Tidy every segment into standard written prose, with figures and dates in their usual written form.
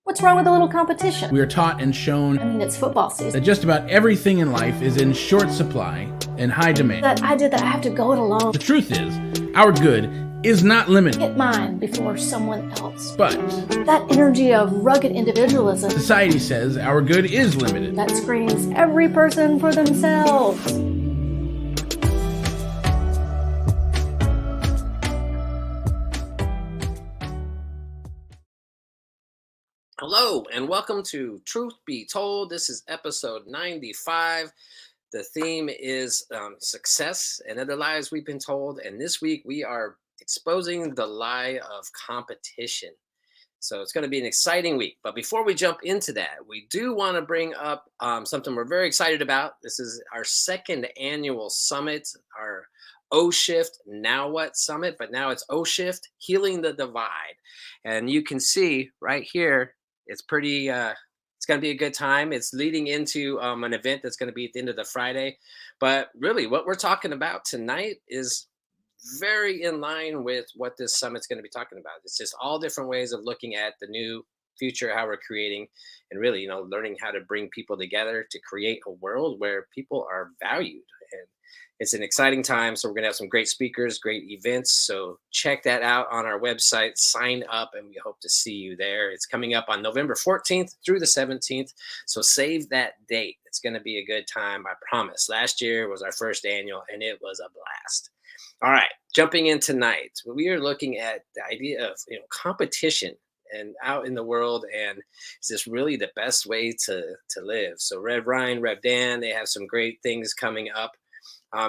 What's wrong with a little competition? We are taught and shown It's football season. that just about everything in life is in short supply and high demand. That I have to go it alone. The truth is, our good is not limited. Get mine before someone else. But that energy of rugged individualism, society says our good is limited. that screams every person for themselves. Hello and welcome to Truth Be Told. This is episode 95. The theme is success and other lies we've been told. And this week we are exposing the lie of competition. So it's going to be an exciting week. But before we jump into that, we do want to bring up something we're very excited about. This is our second annual summit, our O Shift Now What Summit, but now it's O Shift Healing the Divide. And you can see right here, it's pretty, it's going to be a good time. It's leading into an event that's going to be at the end of the Friday. But really, what we're talking about tonight is very in line with what this summit's going to be talking about. It's just all different ways of looking at the new future, how we're creating, and really, learning how to bring people together to create a world where people are valued. And it's an exciting time. So we're going to have some great speakers, great events. So check that out on our website, sign up, and we hope to see you there. It's coming up on November 14th through the 17th. So save that date. It's going to be a good time, I promise. Last year was our first annual, and it was a blast. All right, jumping in tonight, we are looking at the idea of competition and out in the world, and is this really the best way to live? So Rev Ryan, Rev Dan, they have some great things coming up.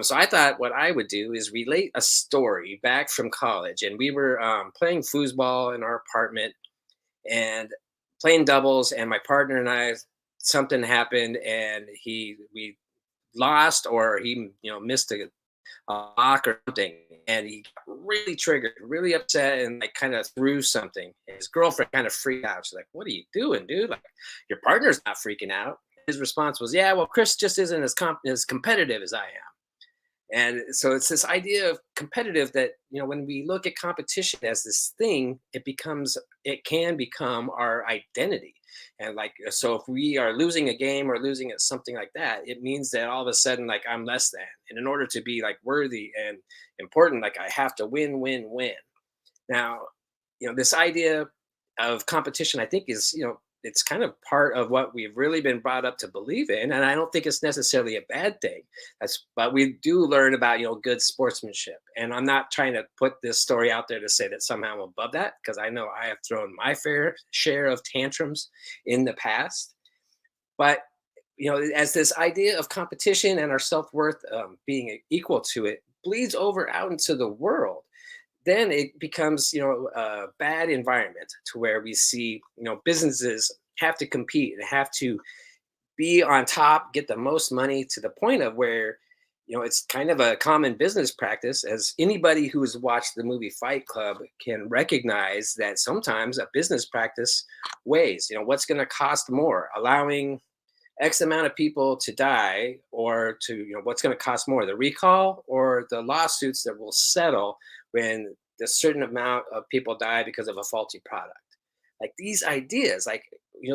So I thought what I would do is relate a story back from college. And we were playing foosball in our apartment and playing doubles. And my partner and I, something happened and we lost, or he, missed a lock or something. And he got really triggered, really upset, and like kind of threw something. And his girlfriend kind of freaked out. She's like, "What are you doing, dude? Like, your partner's not freaking out." His response was, "Yeah, well, Chris just isn't as competitive as I am." And so it's this idea of competitive that, when we look at competition as this thing, it can become our identity. And like, so if we are losing a game or losing at something like that, it means that all of a sudden, like, I'm less than. And in order to be like worthy and important, like, I have to win, win, win. Now, this idea of competition, I think is, it's kind of part of what we've really been brought up to believe in. And I don't think it's necessarily a bad thing. But we do learn about, good sportsmanship. And I'm not trying to put this story out there to say that somehow I'm above that, because I know I have thrown my fair share of tantrums in the past. But, as this idea of competition and our self-worth being equal to it bleeds over out into the world, then it becomes, a bad environment to where we see, businesses have to compete and have to be on top, get the most money, to the point of where, it's kind of a common business practice, as anybody who has watched the movie Fight Club can recognize that sometimes a business practice weighs, what's going to cost more, allowing X amount of people to die, or to, what's going to cost more, the recall or the lawsuits that will settle when a certain amount of people die because of a faulty product. Like, these ideas, like,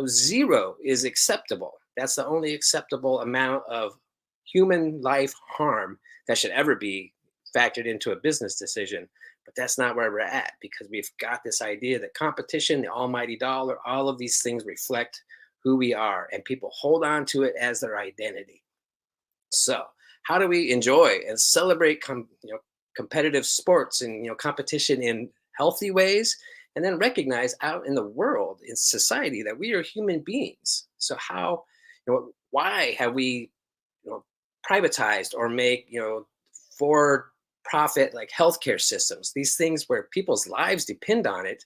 zero is acceptable. That's the only acceptable amount of human life harm that should ever be factored into a business decision. But that's not where we're at, because we've got this idea that competition, the almighty dollar, all of these things reflect who we are, and people hold on to it as their identity. So how do we enjoy and celebrate competitive sports and competition in healthy ways, and then recognize out in the world, in society, that we are human beings? So how, why have we privatized or make for profit like healthcare systems, these things where people's lives depend on it?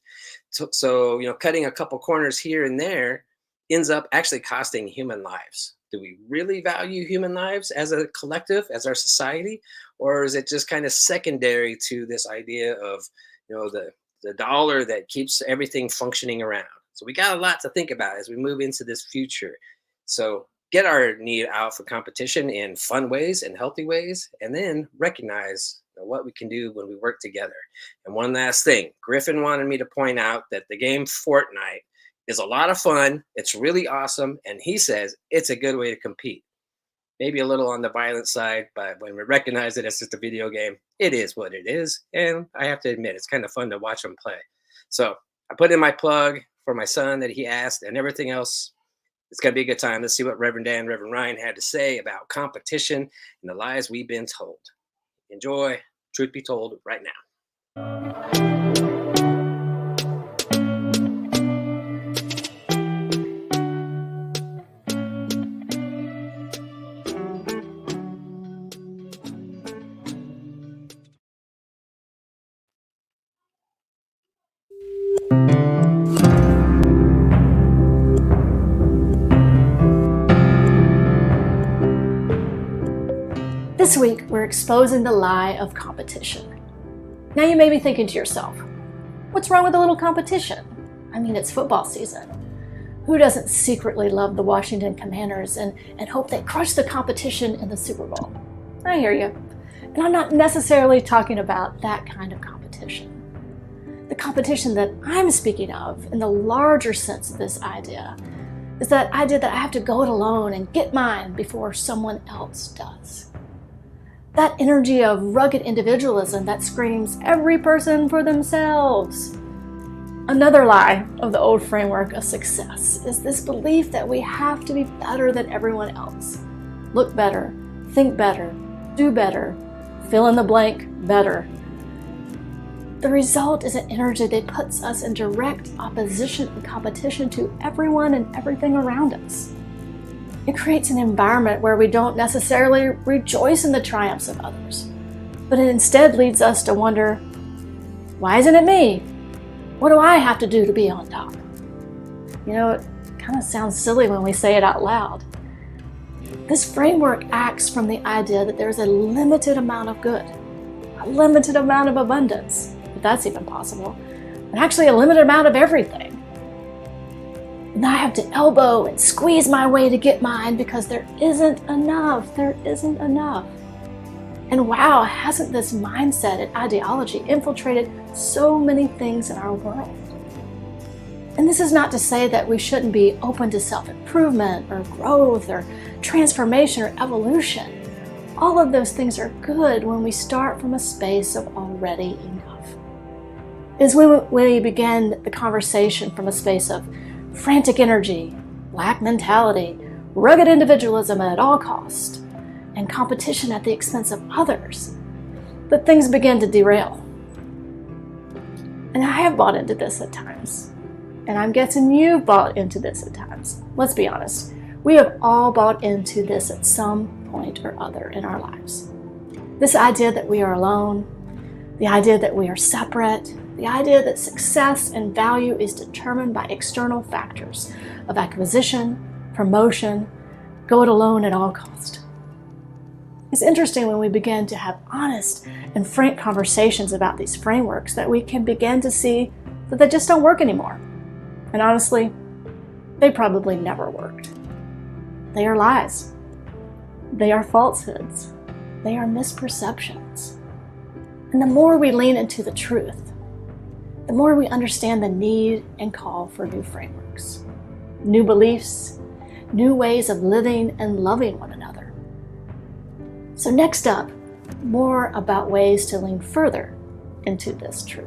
So cutting a couple corners here and there ends up actually costing human lives. Do we really value human lives as a collective, as our society? Or is it just kind of secondary to this idea of, the dollar that keeps everything functioning around? So we got a lot to think about as we move into this future. So get our need out for competition in fun ways and healthy ways, and then recognize what we can do when we work together. And one last thing, Griffin wanted me to point out that the game Fortnite is a lot of fun. It's really awesome. And he says it's a good way to compete. Maybe a little on the violent side, but when we recognize it as just a video game, it is what it is. And I have to admit, it's kind of fun to watch him play. So I put in my plug for my son that he asked and everything else. It's going to be a good time. Let's see what Reverend Ryan had to say about competition and the lies we've been told. Enjoy Truth Be Told right now. This week, we're exposing the lie of competition. Now you may be thinking to yourself, what's wrong with a little competition? I mean, it's football season. Who doesn't secretly love the Washington Commanders and hope they crush the competition in the Super Bowl? I hear you. And I'm not necessarily talking about that kind of competition. The competition that I'm speaking of, in the larger sense of this idea, is that idea that I have to go it alone and get mine before someone else does. That energy of rugged individualism that screams, every person for themselves. Another lie of the old framework of success is this belief that we have to be better than everyone else. Look better, think better, do better, fill in the blank better. The result is an energy that puts us in direct opposition and competition to everyone and everything around us. It creates an environment where we don't necessarily rejoice in the triumphs of others, but it instead leads us to wonder, why isn't it me? What do I have to do to be on top? You know, it kind of sounds silly when we say it out loud. This framework acts from the idea that there's a limited amount of good, a limited amount of abundance, if that's even possible, and actually a limited amount of everything. And I have to elbow and squeeze my way to get mine because there isn't enough. There isn't enough. And wow, hasn't this mindset and ideology infiltrated so many things in our world? And this is not to say that we shouldn't be open to self-improvement or growth or transformation or evolution. All of those things are good when we start from a space of already enough. It's when we begin the conversation from a space of frantic energy, black mentality, rugged individualism at all costs, and competition at the expense of others, that things begin to derail. And I have bought into this at times, and I'm guessing you've bought into this at times. Let's be honest, we have all bought into this at some point or other in our lives. This idea that we are alone, the idea that we are separate, the idea that success and value is determined by external factors of acquisition, promotion, go it alone at all cost. It's interesting when we begin to have honest and frank conversations about these frameworks that we can begin to see that they just don't work anymore. And honestly, they probably never worked. They are lies. They are falsehoods. They are misperceptions. And the more we lean into the truth, the more we understand the need and call for new frameworks, new beliefs, new ways of living and loving one another. So next up, more about ways to lean further into this truth.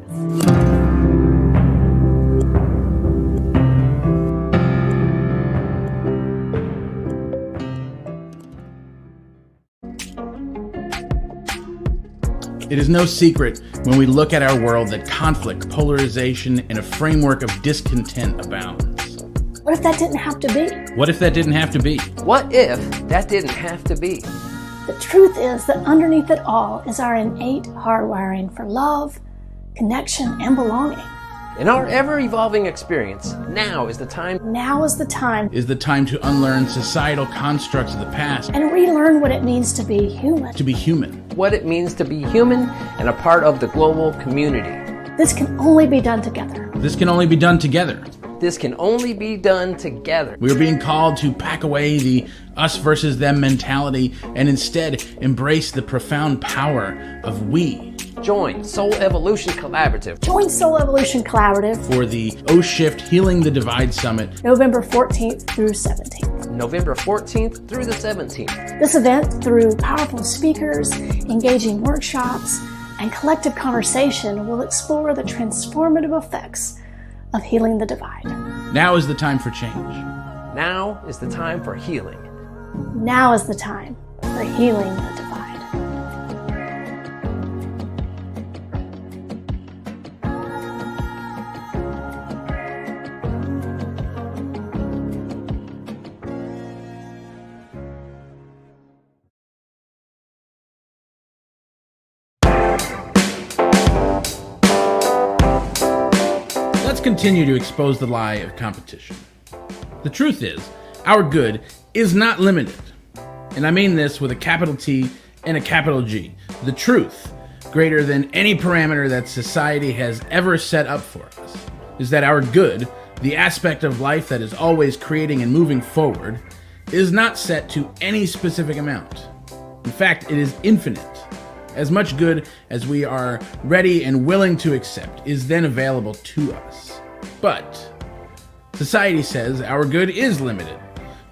It is no secret when we look at our world that conflict, polarization, and a framework of discontent abounds. What if that didn't have to be? What if that didn't have to be? What if that didn't have to be? The truth is that underneath it all is our innate hardwiring for love, connection, and belonging. In our ever-evolving experience, now is the time. Now is the time. Is the time to unlearn societal constructs of the past. And relearn what it means to be human. To be human. What it means to be human and a part of the global community. This can only be done together. This can only be done together. This can only be done together. We are being called to pack away the us versus them mentality and instead embrace the profound power of we. Join Soul Evolution Collaborative. Join Soul Evolution Collaborative For the O-Shift Healing the Divide Summit, November 14th through 17th. November 14th through the 17th. This event, through powerful speakers, engaging workshops, and collective conversation, will explore the transformative effects of healing the divide. now is the time for change. Now is the time for healing. Now is the time for healing the divide. Let's continue to expose the lie of competition. The truth is, our good is not limited. And I mean this with a capital T and a capital G. The truth, greater than any parameter that society has ever set up for us, is that our good, the aspect of life that is always creating and moving forward, is not set to any specific amount. In fact, it is infinite. As much good as we are ready and willing to accept is then available to us. But society says our good is limited.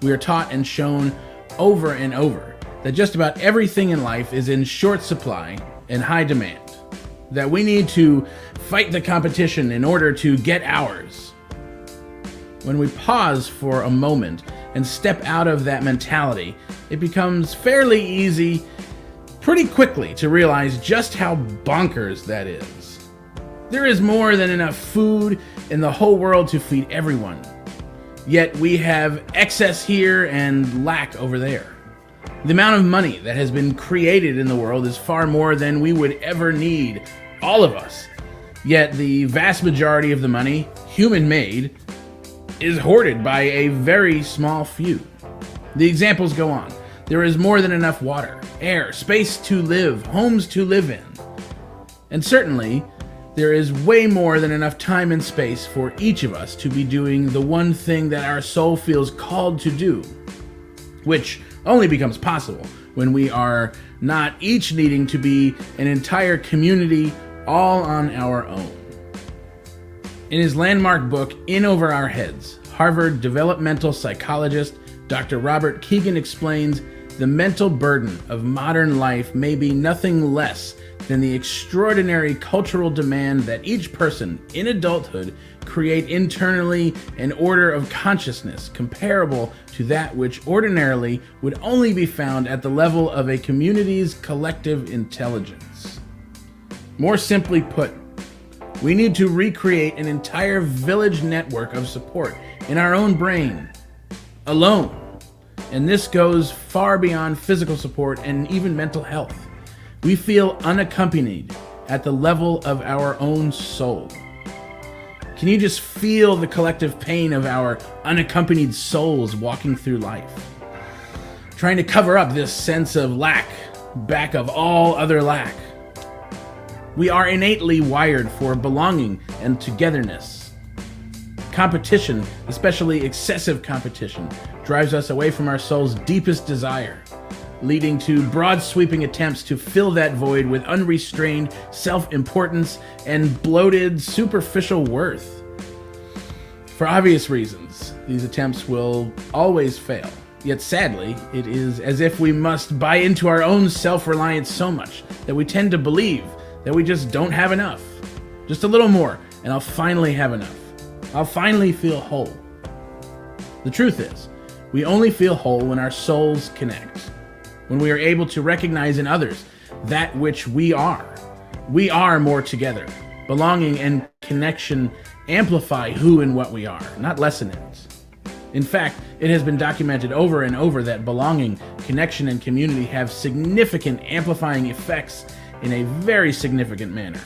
We are taught and shown over and over that just about everything in life is in short supply and high demand. That we need to fight the competition in order to get ours. When we pause for a moment and step out of that mentality, it becomes fairly easy pretty quickly to realize just how bonkers that is. There is more than enough food in the whole world to feed everyone. Yet we have excess here and lack over there. The amount of money that has been created in the world is far more than we would ever need, all of us. Yet the vast majority of the money, human-made, is hoarded by a very small few. The examples go on. There is more than enough water, air, space to live, homes to live in. And certainly, there is way more than enough time and space for each of us to be doing the one thing that our soul feels called to do, which only becomes possible when we are not each needing to be an entire community all on our own. In his landmark book, In Over Our Heads, Harvard developmental psychologist Dr. Robert Keegan explains the mental burden of modern life may be nothing less than the extraordinary cultural demand that each person in adulthood create internally an order of consciousness comparable to that which ordinarily would only be found at the level of a community's collective intelligence. More simply put, we need to recreate an entire village network of support in our own brain, alone. And this goes far beyond physical support and even mental health. We feel unaccompanied at the level of our own soul. Can you just feel the collective pain of our unaccompanied souls walking through life? Trying to cover up this sense of lack, back of all other lack. We are innately wired for belonging and togetherness. Competition, especially excessive competition, drives us away from our soul's deepest desire, leading to broad sweeping attempts to fill that void with unrestrained self-importance and bloated superficial worth. For obvious reasons, these attempts will always fail. Yet sadly, it is as if we must buy into our own self-reliance so much that we tend to believe that we just don't have enough. Just a little more, and I'll finally have enough. I'll finally feel whole. The truth is, we only feel whole when our souls connect. When we are able to recognize in others that which we are. We are more together. Belonging and connection amplify who and what we are, not lessen it. In fact, it has been documented over and over that belonging, connection, and community have significant amplifying effects in a very significant manner.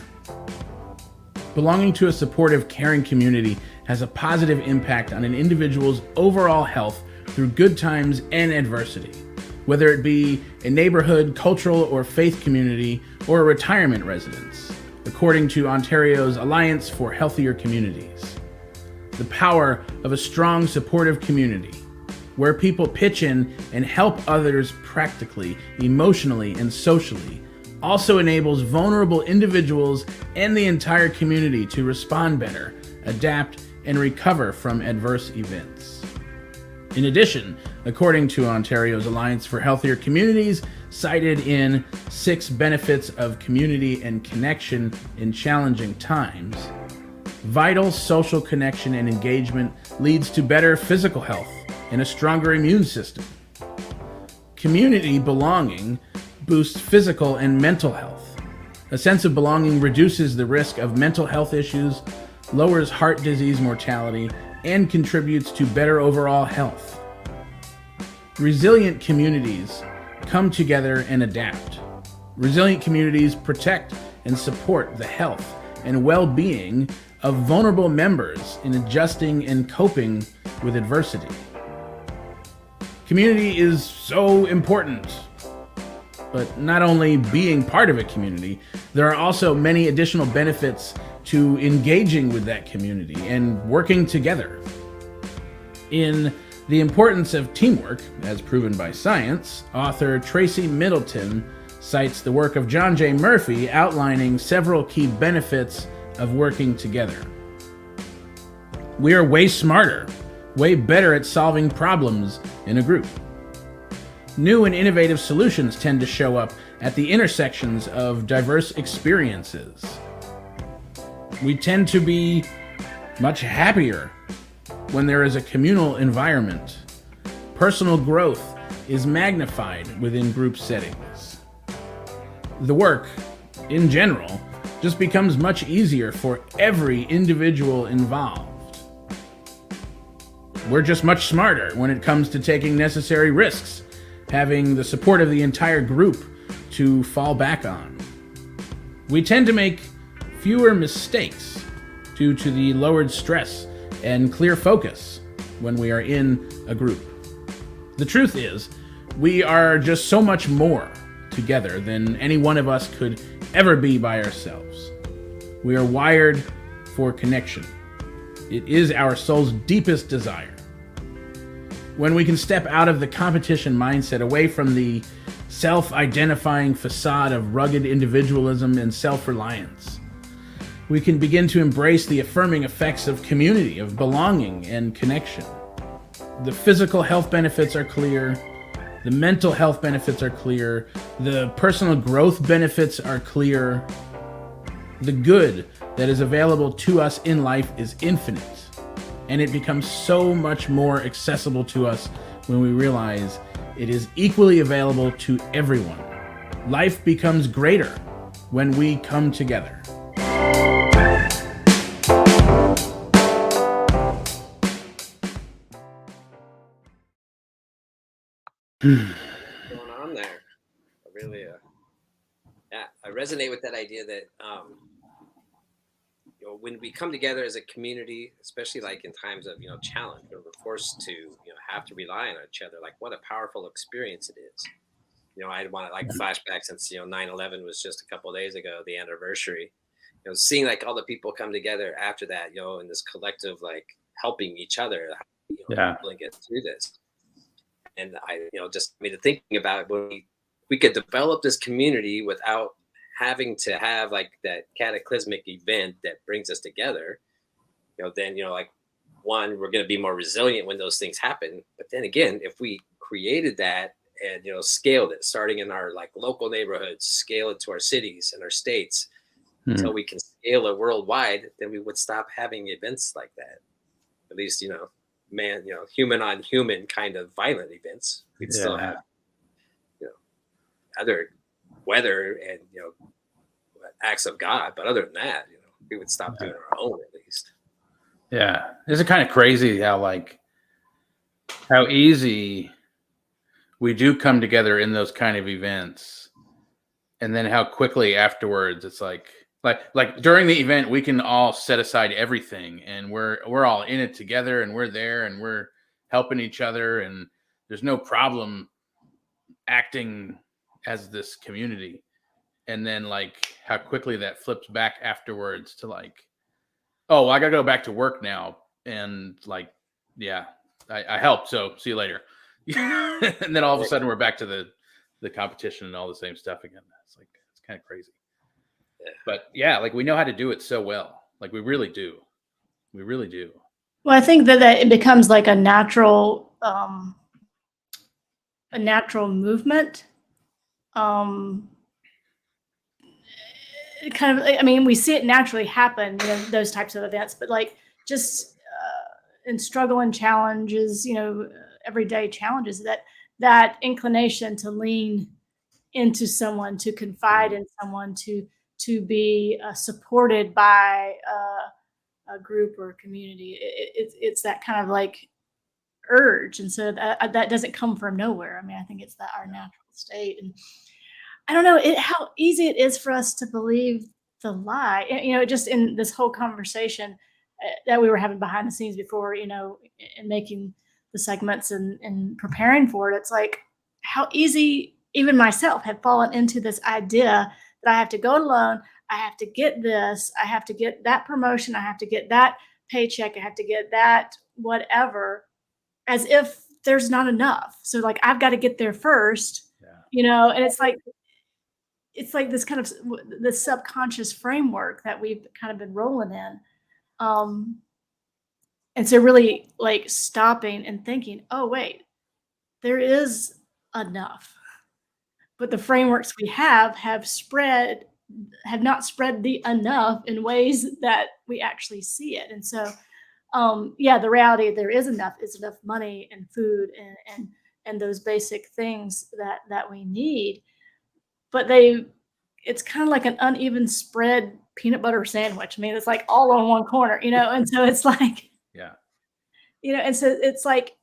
Belonging to a supportive, caring community has a positive impact on an individual's overall health through good times and adversity, whether it be a neighborhood, cultural, or faith community, or a retirement residence, according to Ontario's Alliance for Healthier Communities. the power of a strong, supportive community, where people pitch in and help others practically, emotionally, and socially, also enables vulnerable individuals and the entire community to respond better, adapt, and recover from adverse events. In addition, according to Ontario's Alliance for Healthier Communities, cited in 6 Benefits of Community and Connection in Challenging Times, vital social connection and engagement leads to better physical health and a stronger immune system. Community belonging boosts physical and mental health. A sense of belonging reduces the risk of mental health issues, lowers heart disease mortality, and contributes to better overall health. Resilient communities come together and adapt. Resilient communities protect and support the health and well-being of vulnerable members in adjusting and coping with adversity. Community is so important. But not only being part of a community, there are also many additional benefits to engaging with that community and working together. In The Importance of Teamwork, as proven by science, author Tracy Middleton cites the work of John J. Murphy outlining several key benefits of working together. We are way smarter, way better at solving problems in a group. New and innovative solutions tend to show up at the intersections of diverse experiences. We tend to be much happier when there is a communal environment. Personal growth is magnified within group settings. The work, in general, just becomes much easier for every individual involved. We're just much smarter when it comes to taking necessary risks, having the support of the entire group to fall back on. We tend to make fewer mistakes due to the lowered stress and clear focus when we are in a group. The truth is, we are just so much more together than any one of us could ever be by ourselves. We are wired for connection. It is our soul's deepest desire. When we can step out of the competition mindset, away from the self-identifying facade of rugged individualism and self-reliance, we can begin to embrace the affirming effects of community, of belonging and connection. The physical health benefits are clear. The mental health benefits are clear. The personal growth benefits are clear. The good that is available to us in life is infinite. And it becomes so much more accessible to us when we realize it is equally available to everyone. Life becomes greater when we come together. Going on there? I really, I resonate with that idea that when we come together as a community, especially like in times of challenge, where we're forced to have to rely on each other, like what a powerful experience it is. I want to like flashback since 9/11 was just a couple of days ago, the anniversary. Seeing like all the people come together after that, in this collective like helping each other, really get through this. And I just made it thinking about when we could develop this community without having to have like that cataclysmic event that brings us together, then like one, we're going to be more resilient when those things happen. But then again, if we created that and scaled it, starting in our like local neighborhoods, scale it to our cities and our states until we can scale it worldwide, then we would stop having events like that. At least human on human kind of violent events. We'd still have other weather and acts of God, but other than that, we would stop doing our own at least. Yeah, it's kind of crazy how easy we do come together in those kind of events, and then how quickly afterwards it's like during the event we can all set aside everything and we're all in it together and we're there and we're helping each other and there's no problem acting as this community. And then like how quickly that flips back afterwards to like, oh, I gotta go back to work now and like, yeah, I helped. So see you later. And then all of a sudden we're back to the competition and all the same stuff again. It's like, it's kind of crazy. Yeah. But yeah, like we know how to do it so well. Like we really do. We really do. Well, I think that it becomes like a natural movement. Kind of, I mean, we see it naturally happen, you know, those types of events, but like just in struggle and challenges, you know, everyday challenges, that inclination to lean into someone, to confide in someone, to be supported by a group or a community. It's that kind of like urge, and so that doesn't come from nowhere. I mean, I think it's that our natural state, and I don't know how easy it is for us to believe the lie. You know, just in this whole conversation that we were having behind the scenes before, you know, in making the segments and preparing for it, it's like how easy even myself had fallen into this idea that I have to go alone. I have to get this. I have to get that promotion. I have to get that paycheck. I have to get that whatever, as if there's not enough. So like I've got to get there first, you know, and it's like this kind of this subconscious framework that we've kind of been rolling in. And so really like stopping and thinking, oh, wait, there is enough. But the frameworks we have not spread the enough in ways that we actually see it. And so, yeah, the reality there is enough money and food and those basic things that we need. But it's kind of like an uneven spread peanut butter sandwich. I mean, it's like all on one corner, you know? And so it's like, Yeah. You know, and so it's like,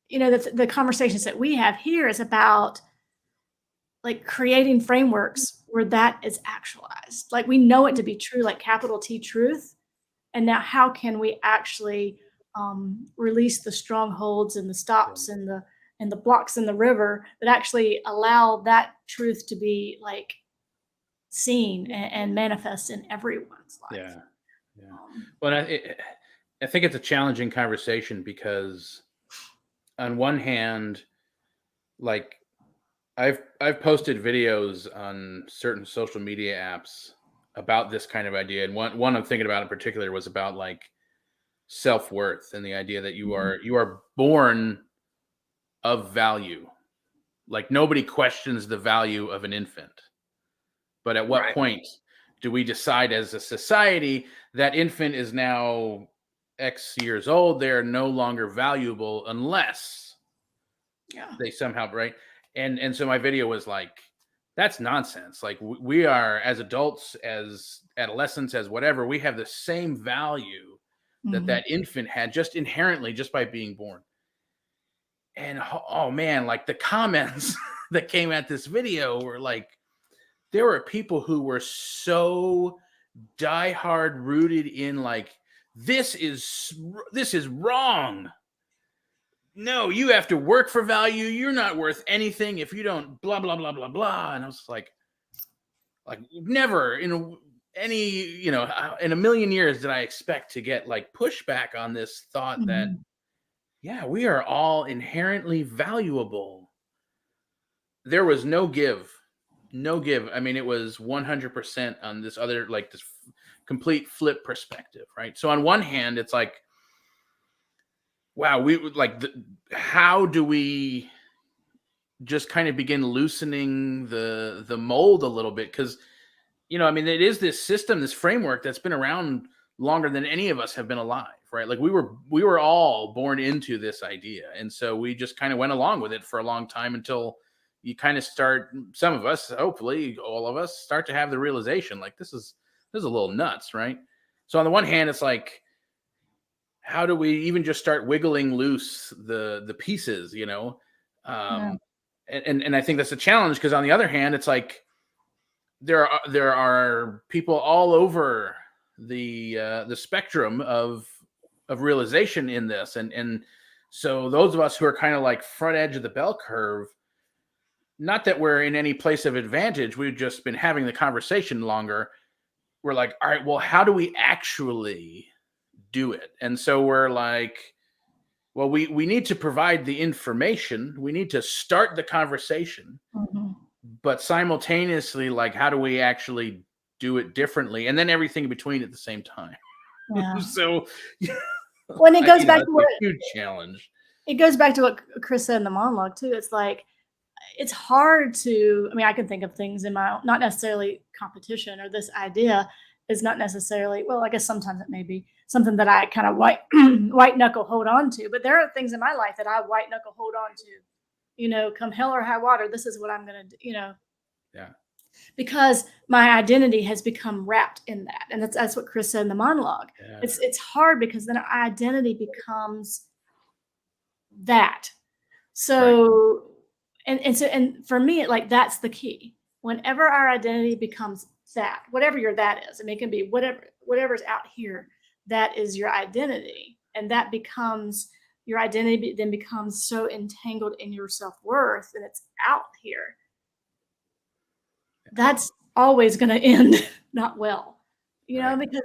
you know, the conversations that we have here is about like creating frameworks where that is actualized. Like we know it to be true, like capital T truth. And now how can we actually release the strongholds and the stops and the blocks in the river that actually allow that truth to be like seen and manifest in everyone's life. Yeah. Yeah. Well, I think it's a challenging conversation because on one hand, like I've posted videos on certain social media apps about this kind of idea. And one I'm thinking about in particular was about like self-worth and the idea that you are born of value. Like nobody questions the value of an infant. But at what point do we decide as a society that infant is now X years old, they're no longer valuable unless they somehow, right? And so my video was like, that's nonsense. Like we are, as adults, as adolescents, as whatever, we have the same value that infant had just inherently, just by being born. And oh man, like the comments that came at this video were like, there were people who were so diehard rooted in like, this is wrong. No, you have to work for value. You're not worth anything if you don't blah, blah, blah, blah, blah. And I was like never in any, you know, in a million years did I expect to get like pushback on this thought that, yeah, we are all inherently valuable. There was no give. I mean, it was 100% on this other, like this complete flip perspective, right? So on one hand, it's like, wow, we like, how do we just kind of begin loosening the mold a little bit? Because, you know, I mean, it is this system, this framework that's been around longer than any of us have been alive, right? Like we were all born into this idea. And so we just kind of went along with it for a long time until you kind of start, some of us, hopefully all of us, start to have the realization like this is a little nuts, right? So on the one hand, it's like, how do we even just start wiggling loose the pieces, you know? And I think that's a challenge because on the other hand, it's like there are people all over the spectrum of realization in this, and so those of us who are kind of like front edge of the bell curve, not that we're in any place of advantage, we've just been having the conversation longer. We're like, all right, well, how do we actually do it. And so we're like, well, we need to provide the information. We need to start the conversation, but simultaneously, like, how do we actually do it differently? And then everything in between at the same time. Yeah. So, When it goes back to it's what a huge challenge. it goes back to what Chris said in the monologue too. It's like it's hard to. I mean, I can think of things in my not necessarily competition or this idea is not necessarily. Well, I guess sometimes it may be something that I kind of white knuckle hold on to. But there are things in my life that I white knuckle hold on to. You know, come hell or high water, this is what I'm going to do. You know. Yeah. Because my identity has become wrapped in that, and that's what Chris said in the monologue. Yeah. It's hard because then our identity becomes that. So, and for me, like that's the key. Whenever our identity becomes that, whatever your that is, I mean, it can be whatever's out here, that is your identity, and that becomes your identity. Then becomes so entangled in your self-worth, and it's out here. That's always going to end not well, you know, because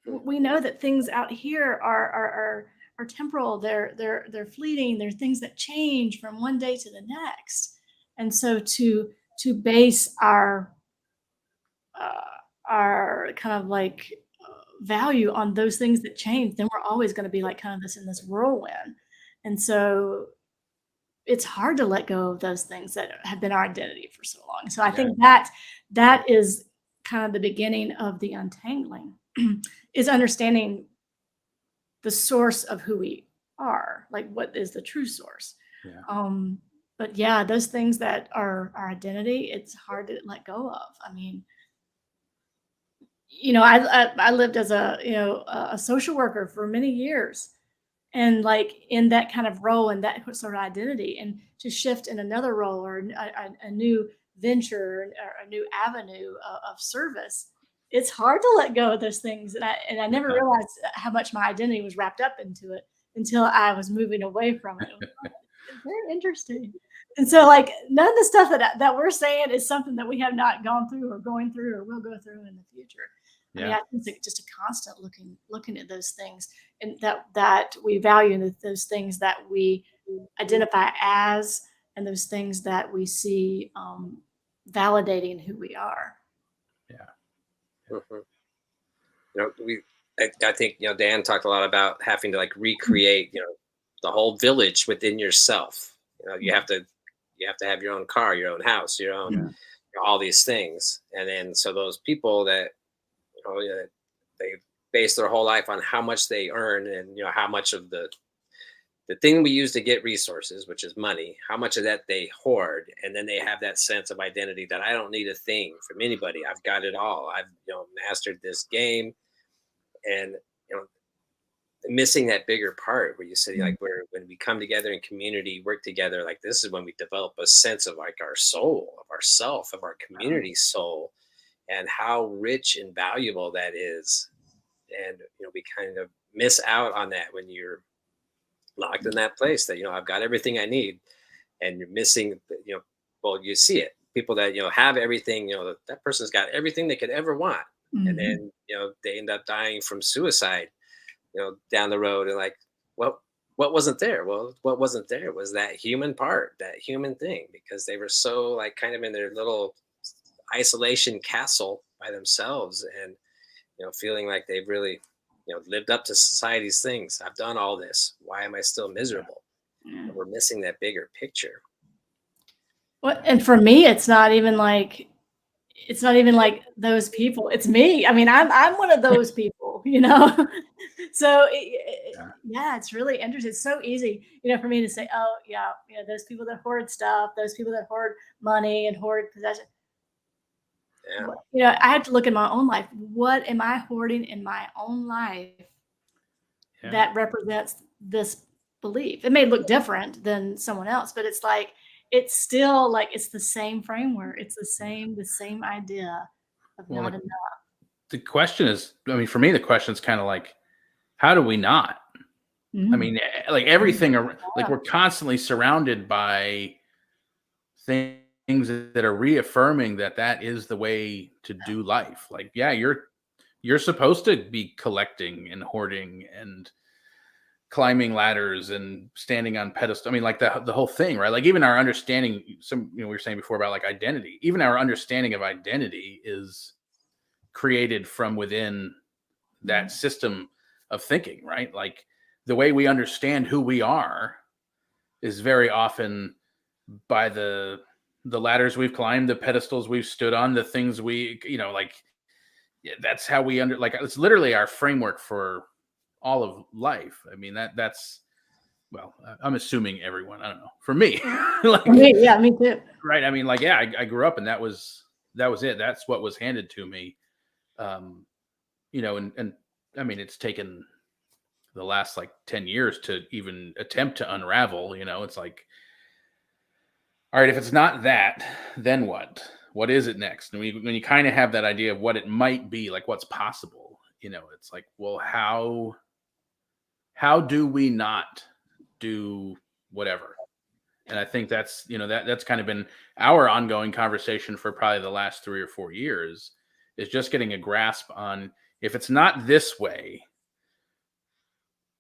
we know that things out here are temporal. They're fleeting. They're things that change from one day to the next. And so to base our kind of like value on those things that change, then we're always going to be like kind of in this whirlwind. And so it's hard to let go of those things that have been our identity for so long. So I think that is kind of the beginning of the untangling is understanding the source of who we are, like what is the true source. Yeah. But yeah, those things that are our identity, it's hard to let go of. I mean, you know, I lived as a social worker for many years. And like in that kind of role and that sort of identity, and to shift in another role or a new venture or a new avenue of service, it's hard to let go of those things. And I never realized how much my identity was wrapped up into it until I was moving away from it. It's very interesting. And so like none of the stuff that we're saying is something that we have not gone through or going through or will go through in the future. I mean, I think it's just a constant looking at those things and that we value, and those things that we identify as, and those things that we see validating who we are. Yeah. You know, I think, you know, Dan talked a lot about having to like recreate, you know, the whole village within yourself. You know, you have to have your own car, your own house, your own, you know, all these things. And then so those people that, they base their whole life on how much they earn, and you know how much of the thing we use to get resources, which is money, how much of that they hoard, and then they have that sense of identity that I don't need a thing from anybody. I've got it all. I've mastered this game, and missing that bigger part where you say like when we come together in community, work together, like this is when we develop a sense of like our soul, of ourself, of our community soul. And how rich and valuable that is. And, we kind of miss out on that when you're locked in that place that, I've got everything I need, and you're missing, well, you see it. People that, have everything, that person's got everything they could ever want. Mm-hmm. And then, they end up dying from suicide, down the road. And like, well, what wasn't there? Well, what wasn't there was that human part, that human thing, because they were so like kind of in their little isolation castle by themselves, and feeling like they've really lived up to society's things. I've done all this, why am I still miserable? And we're missing that bigger picture. Well, and for me it's not even like those people, it's me. I mean, I'm one of those people, so it's really interesting. It's so easy for me to say, oh yeah, those people that hoard stuff, those people that hoard money and hoard possession. I had to look in my own life. What am I hoarding in my own life that represents this belief? It may look different than someone else, but it's like, it's still like, it's the same framework. It's the same idea of not enough. The question is, I mean, for me, the question is kind of like, how do we not? Mm-hmm. I mean, like everything, like we're constantly surrounded by things that are reaffirming that is the way to do life. Like, you're You're supposed to be collecting and hoarding and climbing ladders and standing on pedestals. I mean, like the whole thing, right? Like even our understanding, we were saying before about like identity, even our understanding of identity is created from within that system of thinking, right? Like the way we understand who we are is very often by the ladders we've climbed, the pedestals we've stood on, the things we, like, yeah, that's how we like, it's literally our framework for all of life. I mean, that's, well, I'm assuming everyone, I don't know, for me, like, Yeah, me too. right. I mean, like, yeah, I grew up and that was it. That's what was handed to me. And I mean, it's taken the last like 10 years to even attempt to unravel, it's like, all right, if it's not that, then what? What is it next? And when you kind of have that idea of what it might be, like what's possible, it's like, well, how do we not do whatever? And I think that's, that's kind of been our ongoing conversation for probably the last 3 or 4 years, is just getting a grasp on, if it's not this way,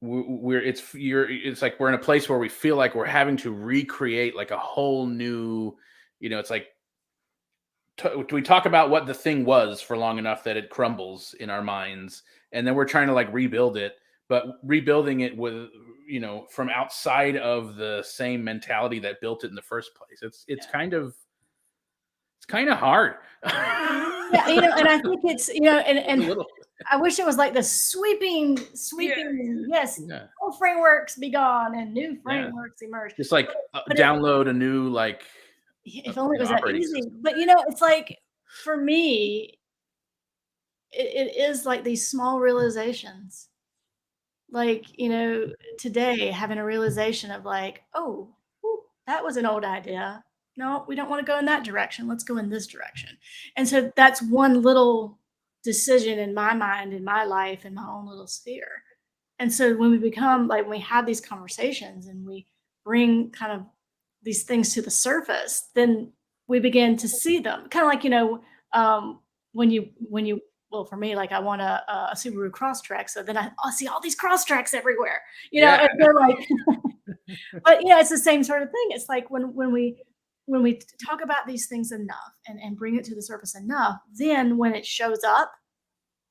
it's like we're in a place where we feel like we're having to recreate like a whole new, it's like, we talk about what the thing was for long enough that it crumbles in our minds, and then we're trying to like rebuild it, but rebuilding it with, from outside of the same mentality that built it in the first place. It's kind of hard. Yeah, and I think it's, and I wish it was like the sweeping, yes, Yeah. old frameworks be gone and new frameworks emerge. Just like download a new, like, if only it was that easy. system. But it's like, for me, it is like these small realizations. Like, today having a realization of like, oh, that was an old idea. No, we don't want to go in that direction. Let's go in this direction. And so that's one little decision in my mind, in my life, in my own little sphere. And so when we become like, when we have these conversations and we bring kind of these things to the surface, then we begin to see them. Kind of like, when you, well, for me, like I want a Subaru Crosstrek, so then I see all these Crosstreks everywhere, and they're like, but it's the same sort of thing. It's like when we talk about these things enough and bring it to the surface enough, then when it shows up,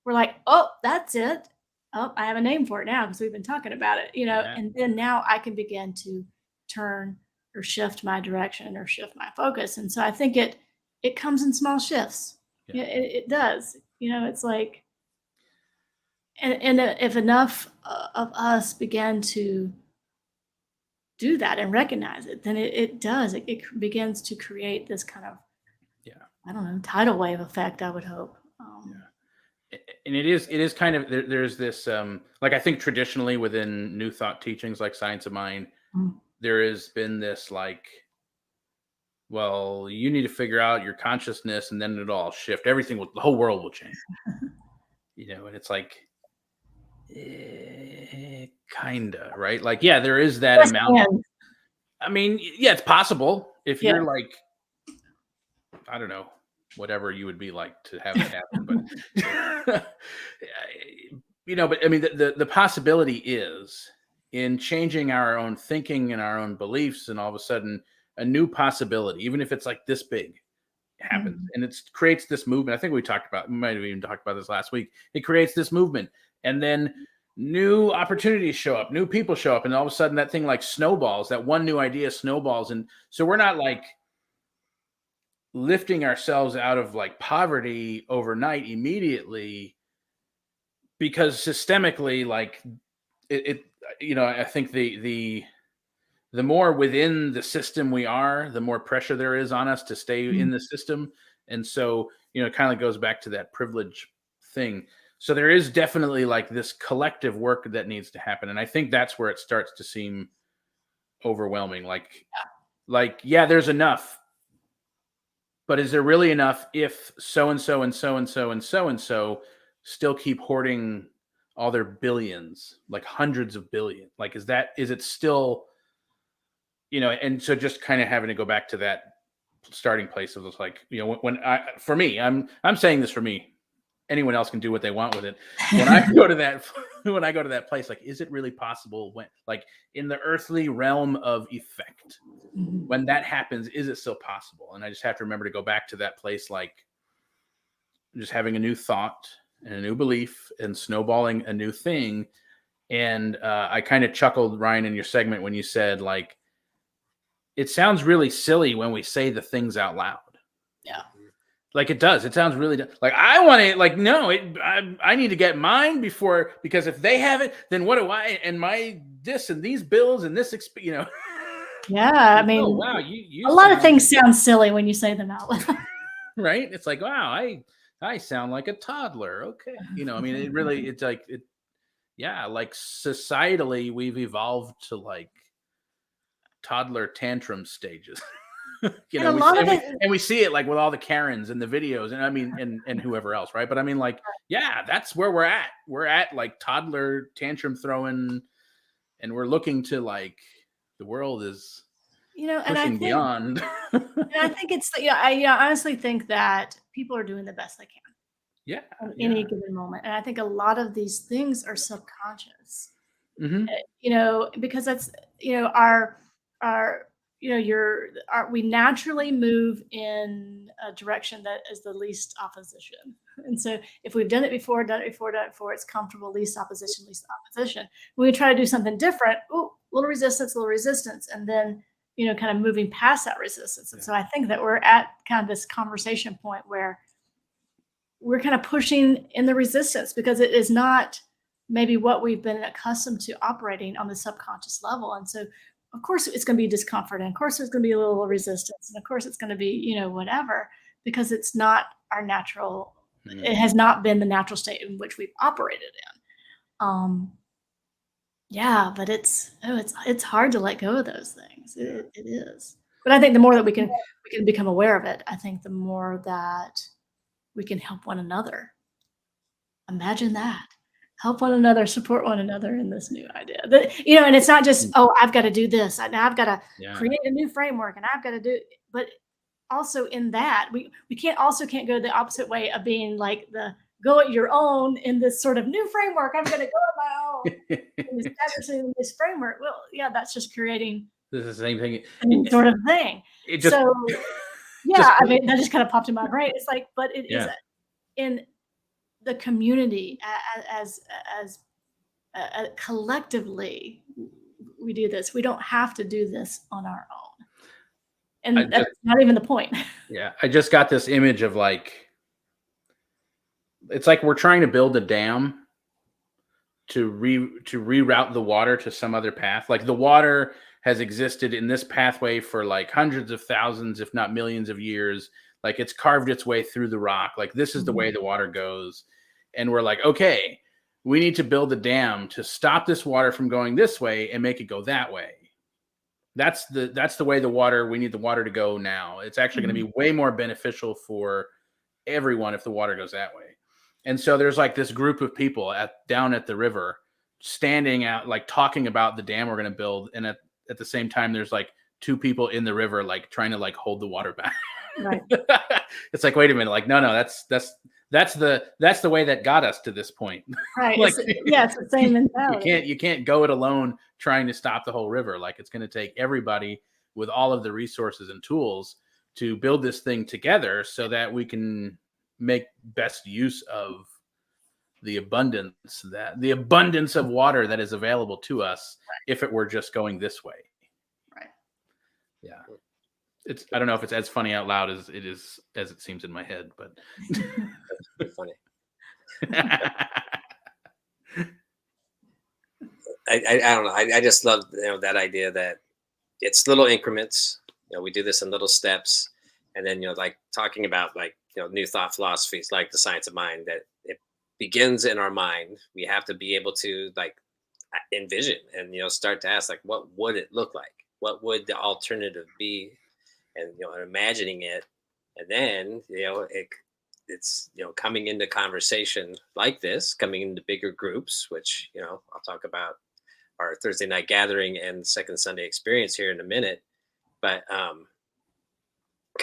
we're like, oh, that's it. Oh, I have a name for it now because we've been talking about it, and then now I can begin to turn or shift my direction or shift my focus. And so I think it comes in small shifts. Yeah. It does. It's like, and if enough of us begin to do that and recognize it, then it does. It begins to create this kind of, I don't know, tidal wave effect, I would hope. And it is kind of, there's this, like, I think traditionally within New Thought teachings, like Science of Mind, there has been this like, well, you need to figure out your consciousness and then it'll all shift. The whole world will change. And it's like, kinda, right? Like, yeah, there is that amount. I mean, yeah, it's possible if you're like, I don't know, whatever you would be like to have it happen, but but I mean, the possibility is in changing our own thinking and our own beliefs, and all of a sudden a new possibility, even if it's like this big, happens, and it creates this movement. I think we might have even talked about this last week. It creates this movement, and then new opportunities show up, new people show up, and all of a sudden that thing like snowballs, that one new idea snowballs. And so we're not like lifting ourselves out of like poverty overnight immediately, because systemically, like I think the more within the system we are, the more pressure there is on us to stay in the system. And so, it kind of goes back to that privilege thing. So there is definitely like this collective work that needs to happen. And I think that's where it starts to seem overwhelming. Like, there's enough, but is there really enough if so-and-so and so-and-so and so-and-so still keep hoarding all their billions, like hundreds of billion? Like, is it still, and so just kind of having to go back to that starting place of like, I'm saying this for me, anyone else can do what they want with it. When I go to that place, like, is it really possible when, like, in the earthly realm of effect, when that happens, is it still possible? And I just have to remember to go back to that place, like just having a new thought and a new belief and snowballing a new thing. And I kind of chuckled, Ryan, in your segment when you said, like, it sounds really silly when we say the things out loud. Yeah. Like, it does. It sounds really like, I want to, like, no, I need to get mine before, because if they have it, then what do I, and my, this and these bills and this, Yeah. I mean, oh, wow, you a lot of things sound silly when you say them out loud. Right? It's like, wow, I sound like a toddler. Okay. I mean, it's like, yeah, like societally, we've evolved to like toddler tantrum stages. And a lot of it, and we see it like with all the Karens and the videos, and I mean, and whoever else, right? But I mean, like, yeah, that's where we're at. We're at like toddler tantrum throwing, and we're looking to, like, the world is and I think beyond. and I think it's, I honestly think that people are doing the best they can. Yeah. At any given moment. And I think a lot of these things are subconscious, because that's, we naturally move in a direction that is the least opposition. And so if we've done it before, it's comfortable, least opposition. When we try to do something different, little resistance. And then, kind of moving past that resistance. And so I think that we're at kind of this conversation point where we're kind of pushing in the resistance, because it is not maybe what we've been accustomed to operating on the subconscious level. And so, of course, it's going to be discomfort. And of course, there's going to be a little resistance. And of course, it's going to be, whatever, because it's not our natural, it has not been the natural state in which we've operated in. Yeah, but it's hard to let go of those things. It is. But I think the more that we can become aware of it, I think the more that we can help one another. Imagine that. Help one another, support one another in this new idea. And it's not just, I've got to do this. Now I've got to create a new framework, and I've got to do, but also in that, we can't go the opposite way of being like the go at your own in this sort of new framework. I'm going to go at my own and establishing this framework. Well, yeah, that's just creating this is the same thing. Sort of thing. So yeah, I mean, that just kind of popped in my brain. It's like, but it is in the community as collectively we do this. We don't have to do this on our own, and that's not even the point. Yeah, I just got this image of, like, it's like we're trying to build a dam to reroute the water to some other path. Like, the water has existed in this pathway for like hundreds of thousands, if not millions of years. Like, it's carved its way through the rock. Like, this is the way the water goes. And we're like, okay, we need to build a dam to stop this water from going this way and make it go that way. That's the way we need the water to go now. It's actually going to be way more beneficial for everyone if the water goes that way. And so there's like this group of people down at the river standing out, like, talking about the dam we're going to build. And at the same time, there's like two people in the river, like, trying to, like, hold the water back. Right. It's like, wait a minute. Like, no, that's the way that got us to this point. Right. Like, it's the same mentality. You can't go it alone trying to stop the whole river. Like, it's going to take everybody with all of the resources and tools to build this thing together so that we can make best use of the abundance of water that is available to us if it were just going this way. Right. Yeah. I don't know if it's as funny out loud as it seems in my head, but it's funny. I don't know. I just love that idea that it's little increments. We do this in little steps, and then like talking about like new thought philosophies like the science of mind, that it begins in our mind. We have to be able to like envision and start to ask, like, what would it look like? What would the alternative be? And imagining it, and then it's coming into conversation like this, coming into bigger groups, which I'll talk about our Thursday night gathering and second Sunday experience here in a minute. But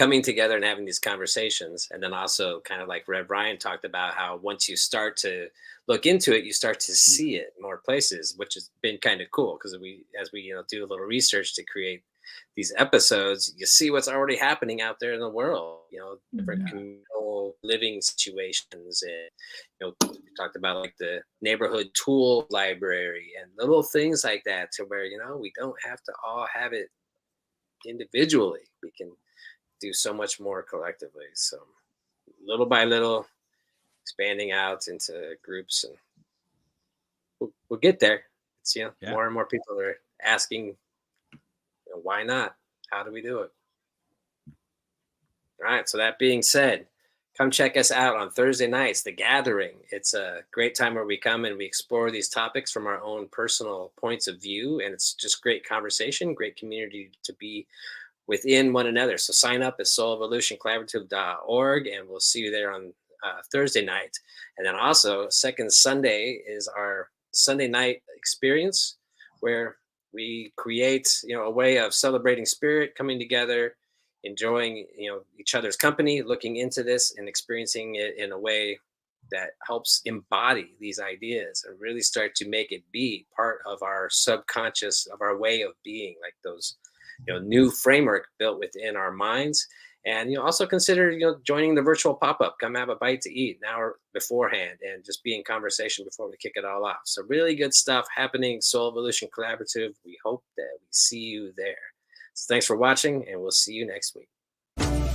coming together and having these conversations. And then also kind of like Rev Ryan talked about, how once you start to look into it, you start to see it more places, which has been kind of cool, because as we do a little research to create these episodes, you see what's already happening out there in the world, different communal living situations. And we talked about like the neighborhood tool library and little things like that, to where we don't have to all have it individually. We can do so much more collectively. So little by little, expanding out into groups, and we'll get there. It's more and more people are asking, why not? How do we do it? All right. So that being said, come check us out on Thursday nights, The Gathering. It's a great time where we come and we explore these topics from our own personal points of view. And it's just great conversation, great community to be within one another. So sign up at soulevolutioncollaborative.org, and we'll see you there on Thursday night. And then also, second Sunday is our Sunday night experience, where we create a way of celebrating spirit, coming together, enjoying each other's company, looking into this and experiencing it in a way that helps embody these ideas and really start to make it be part of our subconscious, of our way of being, like those new framework built within our minds. And also consider joining the virtual pop-up. Come have a bite to eat an hour beforehand, and just be in conversation before we kick it all off. So really good stuff happening. Soul Evolution Collaborative. We hope that we see you there. So thanks for watching, and we'll see you next week.